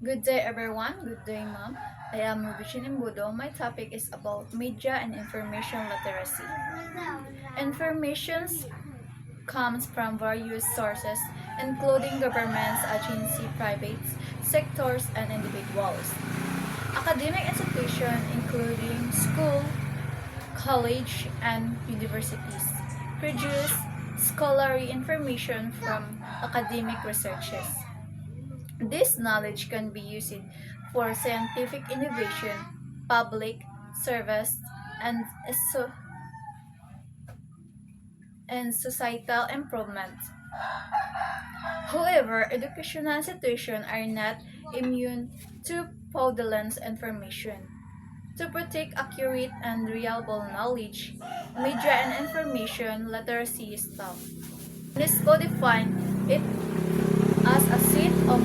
Good day everyone, good day ma'am. I am Rubichin Imbudo. My topic is about media and information literacy. Information comes from various sources including governments, agencies, private sectors, and individuals. Academic institutions including school, college, and universities produce scholarly information from academic researches. This knowledge can be used for scientific innovation, public service, and, so- and societal improvement. However, educational institutions are not immune to fraudulent information. To protect accurate and reliable knowledge, media and information literacy is taught. UNESCO defines it as a set of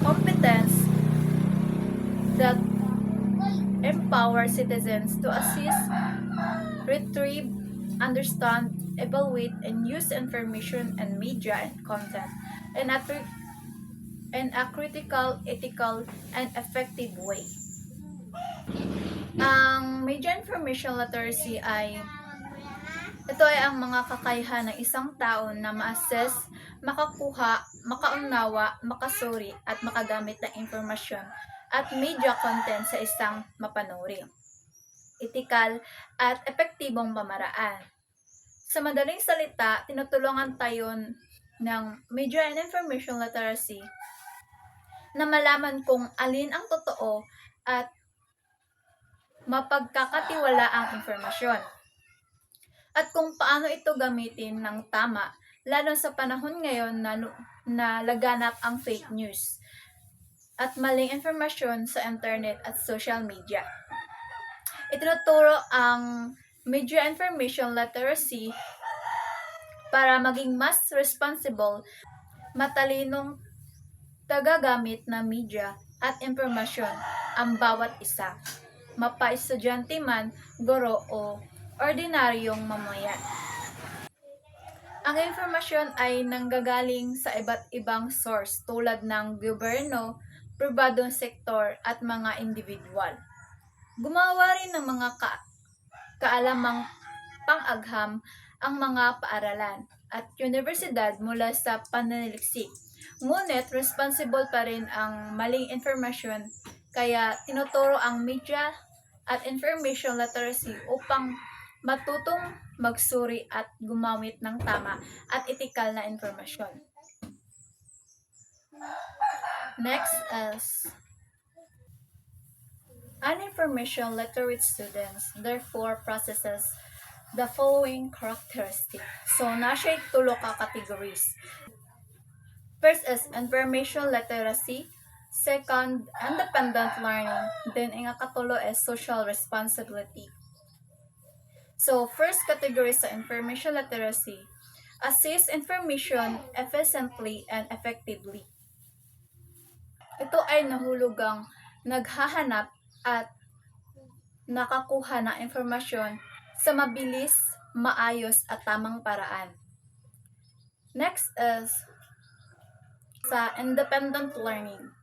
competence that empower citizens to assist, retrieve, understand, evaluate, and use information and media and content in a critical, ethical, and effective way. Ang media information literacy ito ay ang mga kakayahan ng isang tao na ma-assess, makakuha, makaunawa, makasuri, at makagamit ng impormasyon at media content sa isang mapanuri, ethical, at epektibong pamaraan. Sa madaling salita, tinutulungan tayo ng media and information literacy na malaman kung alin ang totoo at mapagkakatiwalaang impormasyon at kung paano ito gamitin ng tama, lalo sa panahon ngayon na laganap ang fake news at maling informasyon sa internet at social media. Itinuturo ang media information literacy para maging mas responsible, matalinong tagagamit ng media at impormasyon ang bawat isa, mapa-estudyante man, guro o ordinaryong mamayan. Ang impormasyon ay nanggagaling sa iba't ibang source tulad ng gobyerno, pribadong sektor at mga individual. Gumawa rin ng mga kaalamang pang-agham ang mga paaralan at universidad mula sa pananaliksik. Ngunit responsible pa rin ang maling informasyon kaya tinuturo ang media at information literacy upang matutong magsuri at gumamit ng tama at etikal na informasyon. Next is an information literate students therefore processes the following characteristics. So, nasa tulo ka categories. First is information literacy. Second, independent learning. Then, ang ikatulo is social responsibility. So, first category sa information literacy, assess information efficiently and effectively. Ito ay nahulugang naghahanap at nakakuha ng informasyon sa mabilis, maayos at tamang paraan. Next is sa independent learning.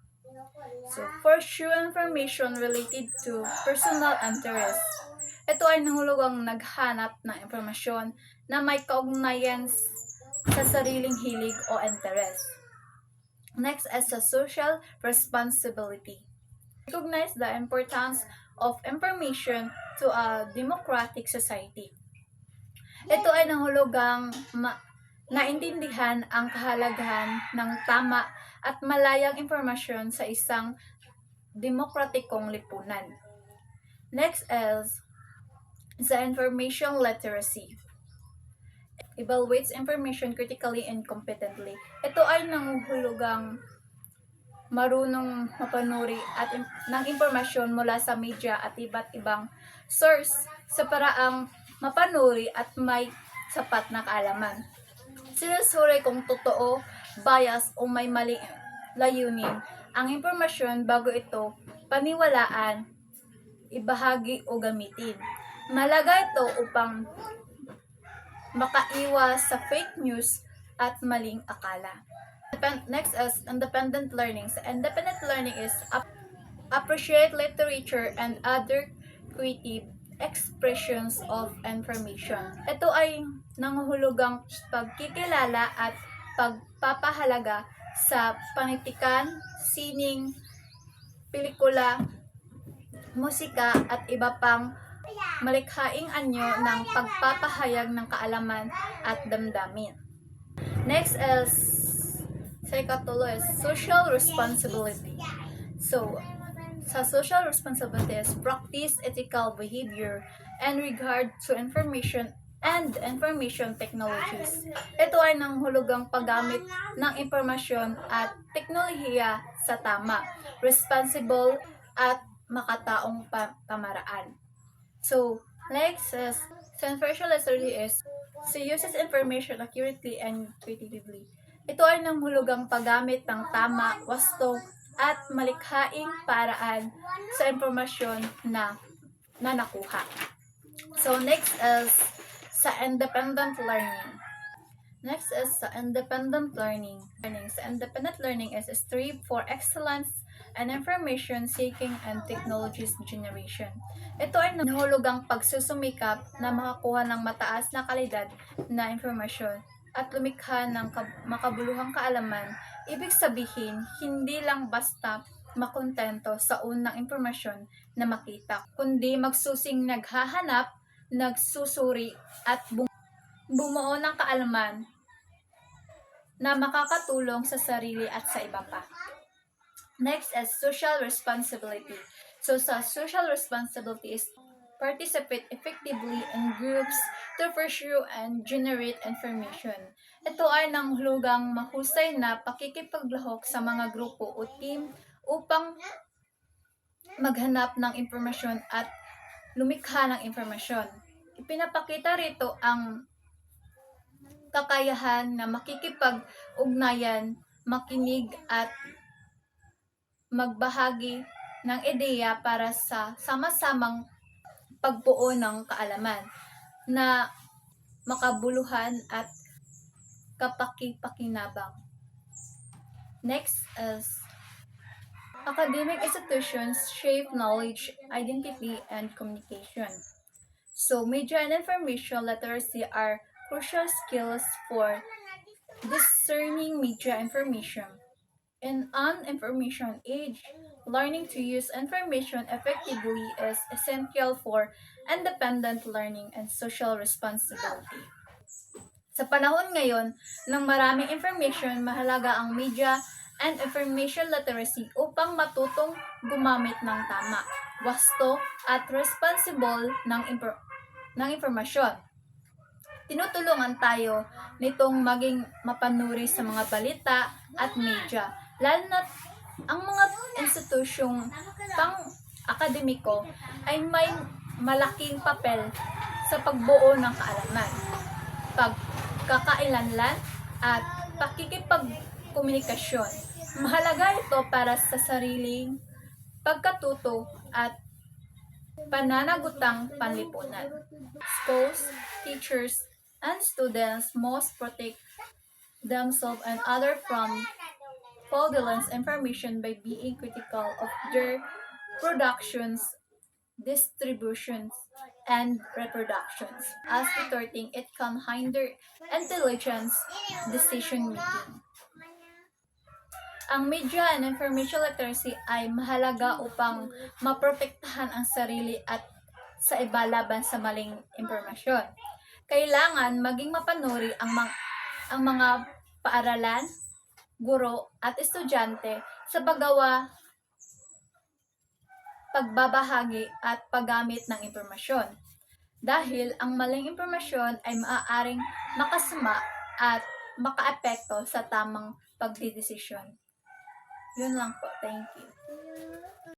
So, pursue information related to personal interest. Ito ay nahulugang naghanap ng impormasyon na may kaugnayan sa sariling hilig o interes. Next is sa social responsibility. Recognize the importance of information to a democratic society. Ito ay nahulugang naintindihan ang kahalagahan ng tama at malayang impormasyon sa isang demokratikong lipunan. Next is the information literacy. Evaluates information critically and competently. Ito ay nanguhulugang marunong mapanuri at ng impormasyon mula sa media at iba't ibang source sa paraang mapanuri at may sapat na kaalaman. Sinusuri kung totoo, bias o may maling layunin ang impormasyon bago ito paniwalaan, ibahagi o gamitin. Malaga ito upang makaiwas sa fake news at maling akala. Next is independent learning. So, independent learning is appreciate literature and other creative expressions of information. Ito ay nanguhulugang pagkikilala at pagpapahalaga sa panitikan, sining, pelikula, musika at iba pang malikhaing anyo ng pagpapahayag ng kaalaman at damdamin. Next is is social responsibility. So, sa social responsibility is practice ethical behavior and regard to information and information technologies. Ito ay nanghulugang paggamit ng impormasyon at teknolohiya sa tama, responsible at makataong pamaraan. So, next is information literacy is uses information accurately and creatively. Ito ay nanghulugang paggamit ng tama, wasto, at malikhaing paraan sa impormasyon na nakuha. So, next is sa independent learning. Next is sa independent learning. Sa independent learning is a strive for excellence and information seeking and technologies generation. Ito ay nahulugang pagsusumikap na makakuha ng mataas na kalidad na informasyon at lumikha ng makabuluhang kaalaman. Ibig sabihin, hindi lang basta makontento sa unang impormasyon na makita, kundi magsusing naghahanap, nagsusuri at bumuo ng kaalaman na makakatulong sa sarili at sa iba pa. Next is social responsibility. So sa social responsibility is participate effectively in groups to pursue and generate information. Ito ay nanghulugang mahusay na pakikipaglahok sa mga grupo o team upang maghanap ng impormasyon at lumikha ng impormasyon. Ipinapakita rito ang kakayahan na makikipag-ugnayan, makinig at magbahagi ng ideya para sa sama-samang pagbuo ng kaalaman na makabuluhan at kapaki-pakinabang. Next is academic institutions shape knowledge, identity, and communication. So, media and information literacy are crucial skills for discerning media information. In an information age, learning to use information effectively is essential for independent learning and social responsibility. Sa panahon ngayon ng maraming information, mahalaga ang media and information literacy upang matutong gumamit ng tama, wasto at responsible ng informasyon. Tinutulungan tayo nitong maging mapanuri sa mga balita at media, lalo na ang mga institusyong pang-akademiko ay may malaking papel sa pagbuo ng kaalaman, pagkakailanlan at pakikipagkomunikasyon. Mahalaga ito para sa sariling pagkatuto at pananagutang panlipunan. Schools, teachers, and students must protect themselves and others from fraudulent information by being critical of their productions, distributions, and reproductions. As retorting, it can hinder intelligence decision-making. Ang media and information literacy ay mahalaga upang maprotektahan ang sarili at sa iba laban sa maling impormasyon. Kailangan maging mapanuri ang mga paaralan, guro at estudyante sa paggawa, pagbabahagi at paggamit ng impormasyon. Dahil ang maling impormasyon ay maaaring makasama at makaapekto sa tamang pagdidesisyon. Yun lang po. Thank you.